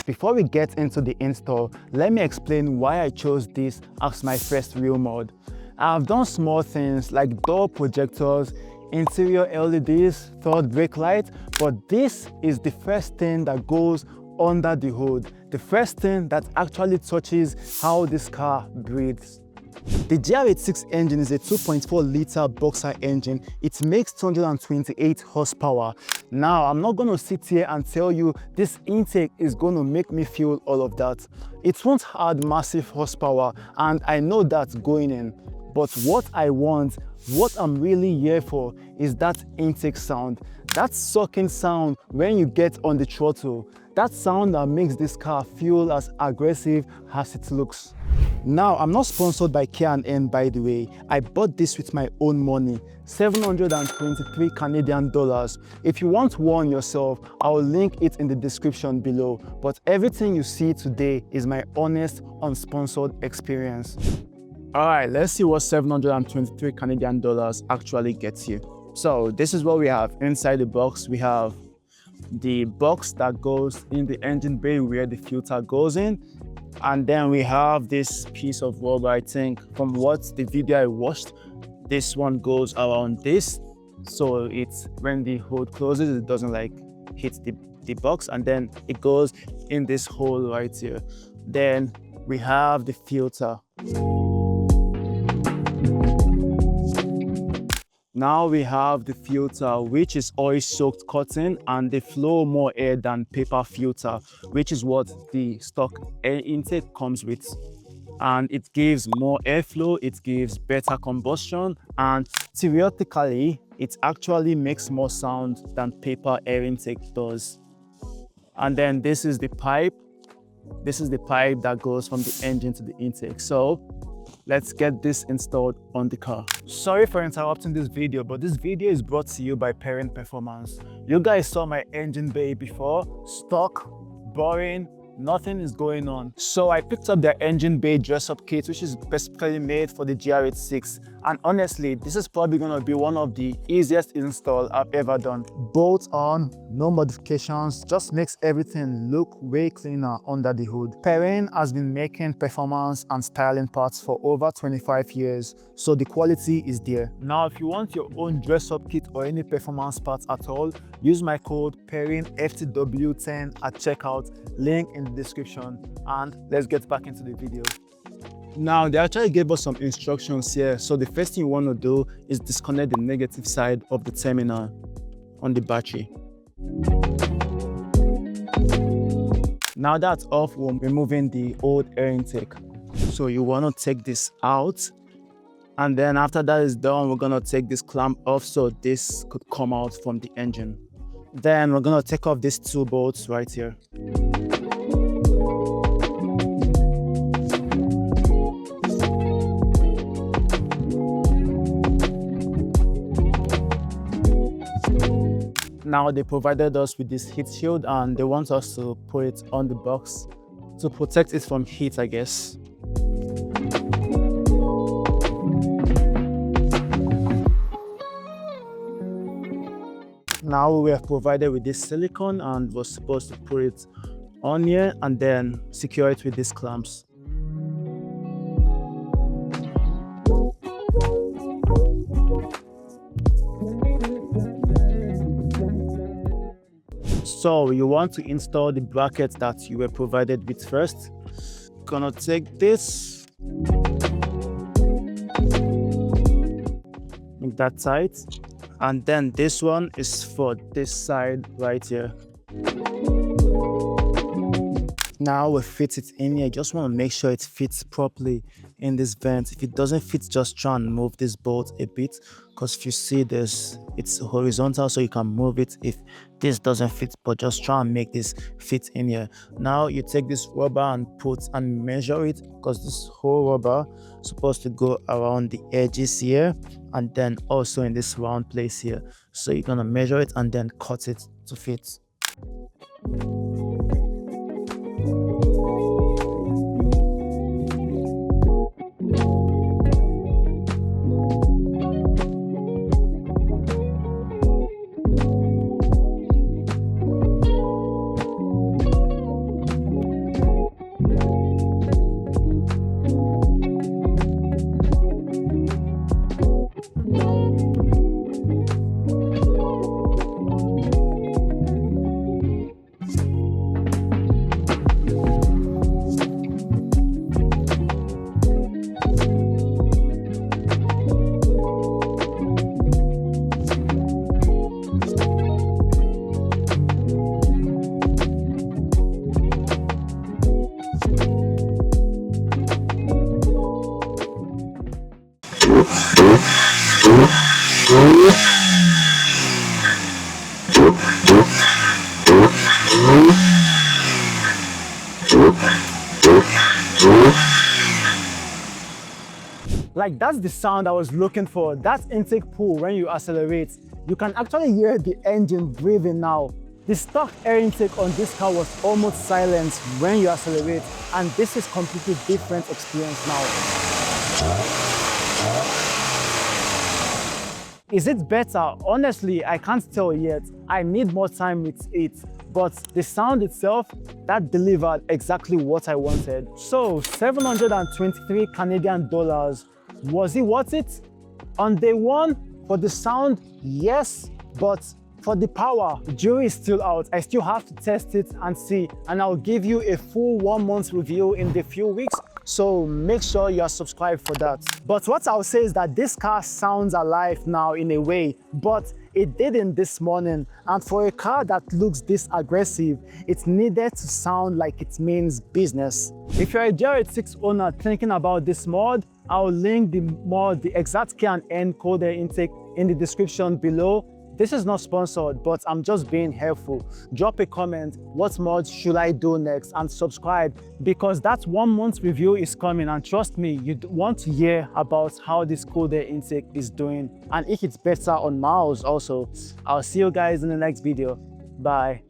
Before we get into the install, let me explain why I chose this as my first real mod. I've done small things like door projectors, interior LEDs, third brake light, but this is the first thing that goes under the hood, the first thing that actually touches how this car breathes. The GR86 engine is a 2.4 litre boxer engine. It makes 228 horsepower. Now, I'm not going to sit here and tell you this intake is going to make me feel all of that. It won't add massive horsepower, and I know that's going in. But what I want, what I'm really here for, is that intake sound. That sucking sound when you get on the throttle. That sound that makes this car feel as aggressive as it looks. Now, I'm not sponsored by K&N, by the way. I bought this with my own money, 723 Canadian dollars. If you want one yourself, I'll link it in the description below. But everything you see today is my honest, unsponsored experience. All right, let's see what 723 Canadian dollars actually gets you. So this is what we have inside the box. We have the box that goes in the engine bay where the filter goes in. And then we have this piece of rubber. I think from what the video I watched, this one goes around this. So it's when the hood closes, it doesn't like hit the box, and then it goes in this hole right here. Then we have the filter. Now we have the filter, which is oil-soaked cotton, and they flow more air than paper filter, which is what the stock air intake comes with. And it gives more airflow, it gives better combustion, and theoretically, it actually makes more sound than paper air intake does. And then this is the pipe. This is the pipe that goes from the engine to the intake. So let's get this installed on the car. Sorry for interrupting this video, but this video is brought to you by Parent Performance. You guys saw my engine bay before, stock, boring, nothing is going on. So I picked up their engine bay dress-up kit, which is specifically made for the GR86. And honestly, this is probably going to be one of the easiest install I've ever done. Bolt on, no modifications, just makes everything look way cleaner under the hood. Perrin has been making performance and styling parts for over 25 years, so the quality is there. Now, if you want your own dress-up kit or any performance parts at all, use my code PERRINFTW10 at checkout, link in the description, and let's get back into the video. Now, they actually gave us some instructions here. So the first thing you want to do is disconnect the negative side of the terminal on the battery. Now that's off, we're removing the old air intake. So you want to take this out. And then after that is done, we're going to take this clamp off so this could come out from the engine. Then we're going to take off these two bolts right here. Now they provided us with this heat shield and they want us to put it on the box to protect it from heat, I guess. Now we are provided with this silicone and we're supposed to put it on here and then secure it with these clamps. So you want to install the bracket that you were provided with first. Gonna take this, make that tight, and then this one is for this side right here. Now we fit it in here. Just want to make sure it fits properly in this vent. If it doesn't fit, just try and move this bolt a bit, because if you see this, it's horizontal, so you can move it if this doesn't fit, but just try and make this fit in here. Now you take this rubber and measure it, because this whole rubber is supposed to go around the edges here and then also in this round place here. So you're gonna measure it and then cut it to fit. Like, that's the sound I was looking for. That's intake pull when you accelerate. You can actually hear the engine breathing now. The stock air intake on this car was almost silent when you accelerate, and this is completely different experience now. Is it better? Honestly, I can't tell yet. I need more time with it. But the sound itself, that delivered exactly what I wanted. So 723 Canadian dollars. Was it worth it? On day one, for the sound, yes, but for the power, the jury is still out. I still have to test it and see, and I'll give you a full 1 month review in the few weeks, so make sure you are subscribed for that. But what I'll say is that this car sounds alive now in a way, but it didn't this morning, and for a car that looks this aggressive, it needed to sound like it means business. If you're a GR86 owner thinking about this mod, I'll link the mod, the exact key and end code intake in the description below. This is not sponsored, but I'm just being helpful. Drop a comment, what mod should I do next, and subscribe, because that 1 month review is coming, and trust me, you want to hear about how this cold air intake is doing and if it's better on miles also. I'll see you guys in the next video. Bye.